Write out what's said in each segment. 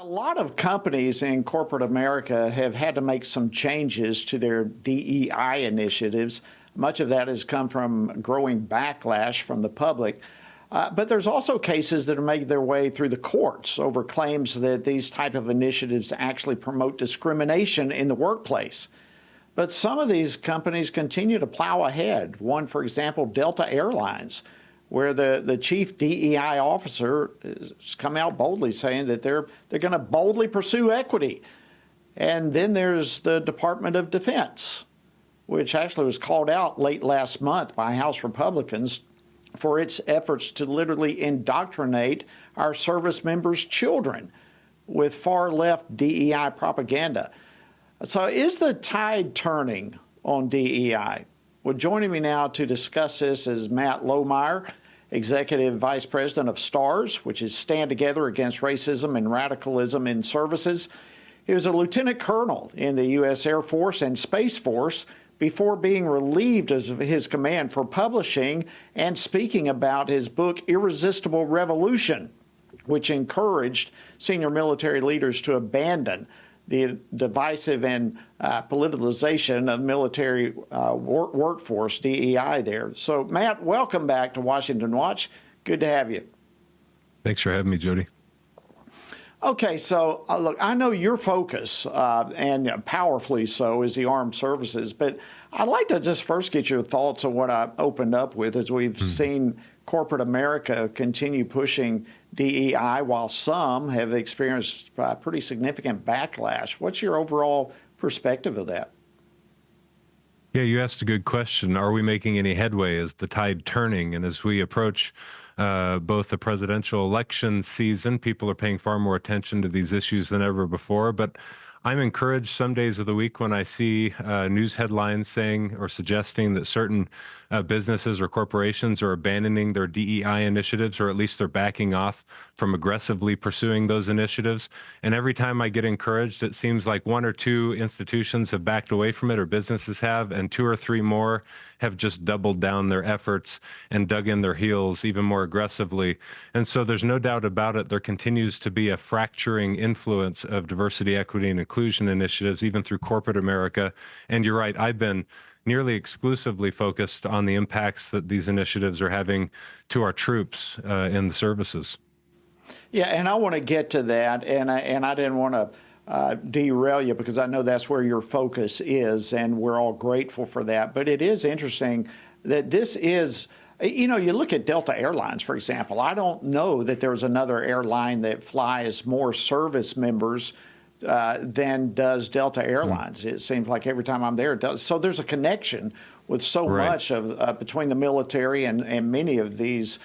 A lot of companies in corporate America have had to make some changes to their DEI initiatives. Much of that has come from growing backlash from the public. But there's also cases that are making their way through the courts over claims that these type of initiatives actually promote discrimination in the workplace. But some of these companies continue to plow ahead. One, for example, Delta Airlines, where the chief DEI officer has come out boldly saying that they're going to boldly pursue equity. And then there's the Department of Defense, which actually was called out late last month by House Republicans for its efforts to literally indoctrinate our service members' children with far-left DEI propaganda. So is the tide turning on DEI? Well, joining me now to discuss this is Matt Lohmeier, Executive Vice President of STARS, which is Stand Together Against Racism and Radicalism in Services. He was a lieutenant colonel in the U.S. Air Force and Space Force before being relieved of his command for publishing and speaking about his book, Irresistible Revolution, which encouraged senior military leaders to abandon the divisive and politicalization of military workforce, DEI there. So, Matt, welcome back to Washington Watch. Good to have you. Thanks for having me, Jody. Okay, so look, I know your focus, and powerfully so, is the armed services, but I'd like to just first get your thoughts on what I opened up with, as we've seen corporate America continue pushing DEI while some have experienced pretty significant backlash. What's your overall perspective of that? Yeah, you asked a good question. Are we making any headway? Is the tide turning? And as we approach both the presidential election season, people are paying far more attention to these issues than ever before. But I'm encouraged some days of the week when I see news headlines saying or suggesting that certain businesses or corporations are abandoning their DEI initiatives, or at least they're backing off from aggressively pursuing those initiatives. And every time I get encouraged, it seems like one or two institutions have backed away from it, or businesses have, and two or three more have just doubled down their efforts and dug in their heels even more aggressively. And so there's no doubt about it, there continues to be a fracturing influence of diversity, equity, and inclusion initiatives, even through corporate America. And you're right, I've been nearly exclusively focused on the impacts that these initiatives are having to our troops in the services. Yeah, and I want to get to that, and I didn't want to derail you, because I know that's where your focus is, and we're all grateful for that. But it is interesting that this is, you know, you look at Delta Airlines, for example. I don't know that there's another airline that flies more service members than does Delta Airlines. It seems like every time I'm there, it does. So there's a connection with so much of between the military and many of these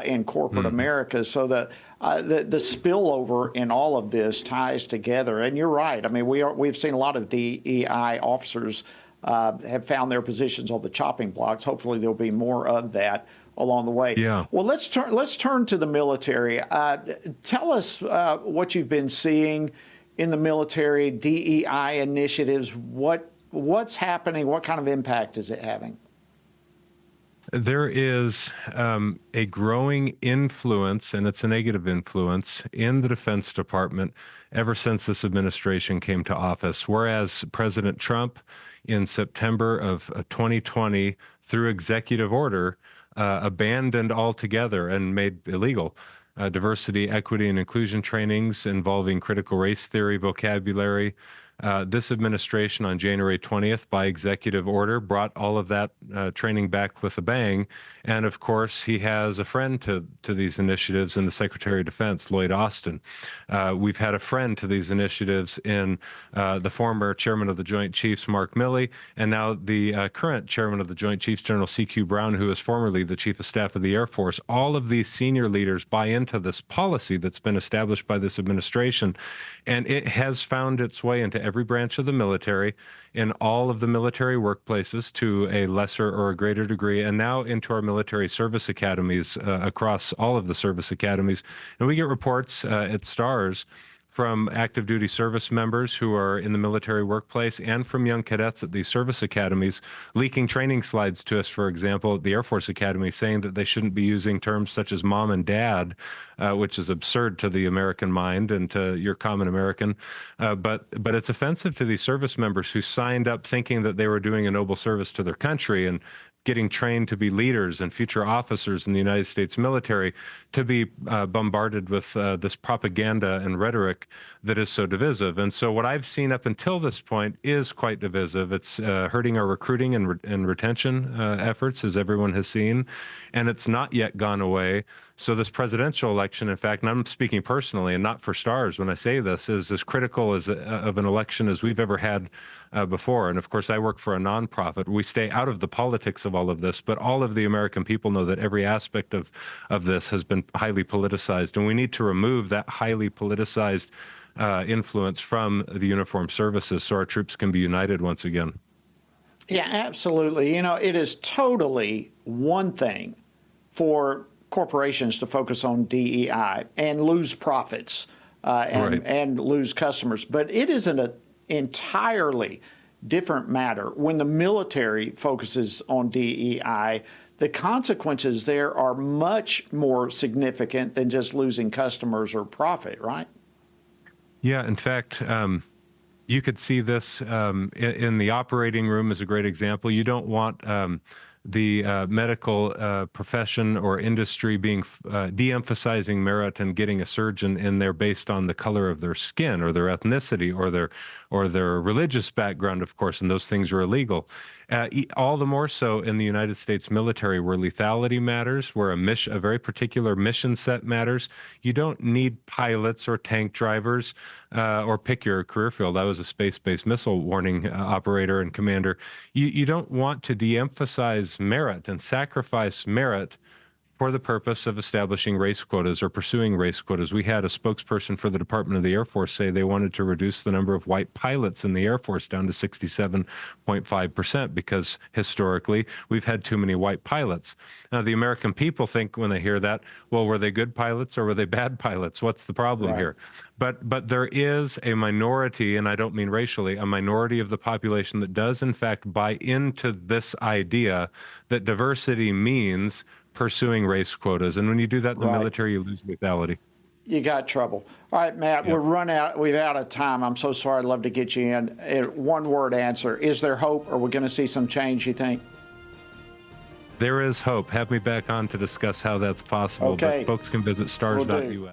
in corporate America. So the spillover in all of this ties together. And you're right. I mean, we've seen a lot of DEI officers have found their positions on the chopping blocks. Hopefully there'll be more of that along the way. Yeah. Well, let's turn to the military. Tell us what you've been seeing in the military, DEI initiatives. What's happening? What kind of impact is it having? There is a growing influence, and it's a negative influence, in the Defense Department ever since this administration came to office. Whereas President Trump, in September of 2020, through executive order, abandoned altogether and made illegal diversity, equity, and inclusion trainings involving critical race theory vocabulary. This administration on January 20th, by executive order, brought all of that training back with a bang. And of course, he has a friend to these initiatives in the Secretary of Defense, Lloyd Austin. We've had a friend to these initiatives in the former chairman of the Joint Chiefs, Mark Milley, and now the current chairman of the Joint Chiefs, General C.Q. Brown, who is formerly the Chief of Staff of the Air Force. All of these senior leaders buy into this policy that's been established by this administration, and it has found its way into every branch of the military, in all of the military workplaces to a lesser or a greater degree, and now into our military service academies across all of the service academies. And we get reports at STARS from active duty service members who are in the military workplace and from young cadets at these service academies leaking training slides to us, for example, at the Air Force Academy, saying that they shouldn't be using terms such as mom and dad, which is absurd to the American mind and to your common American. But it's offensive to these service members who signed up thinking that they were doing a noble service to their country and getting trained to be leaders and future officers in the United States military, to be bombarded with this propaganda and rhetoric that is so divisive. And so what I've seen up until this point is quite divisive. It's hurting our recruiting and retention efforts, as everyone has seen, and it's not yet gone away. So this presidential election, in fact, and I'm speaking personally and not for stars when I say this, is as critical of an election as we've ever had before. And of course, I work for a nonprofit. We stay out of the politics of all of this, but all of the American people know that every aspect of this has been highly politicized, and we need to remove that highly politicized influence from the uniformed services so our troops can be united once again. Yeah, absolutely. You know, it is totally one thing for corporations to focus on DEI and lose profits and lose customers, but it is an entirely different matter when the military focuses on DEI. The consequences there are much more significant than just losing customers or profit, right? Yeah, in fact, you could see this in the operating room is a great example. You don't want the medical profession or industry being de-emphasizing merit and getting a surgeon in there based on the color of their skin or their ethnicity or their religious background, of course, and those things are illegal. All the more so in the United States military, where lethality matters, where a very particular mission set matters. You don't need pilots or tank drivers, or pick your career field. I was a space-based missile warning operator and commander. You don't want to de-emphasize merit and sacrifice merit for the purpose of establishing race quotas or pursuing race quotas. We had a spokesperson for the Department of the Air Force say they wanted to reduce the number of white pilots in the Air Force down to 67.5% because historically we've had too many white pilots. Now, the American people think when they hear that, well, were they good pilots or were they bad pilots? What's the problem here? But there is a minority, and I don't mean racially, a minority of the population that does in fact buy into this idea that diversity means pursuing race quotas. And when you do that in the military, you lose lethality. You got trouble. All right, Matt, we're out of time. I'm so sorry. I'd love to get you in. One word answer. Is there hope? Are we going to see some change, you think? There is hope. Have me back on to discuss how that's possible. Okay. But folks can visit stars.us.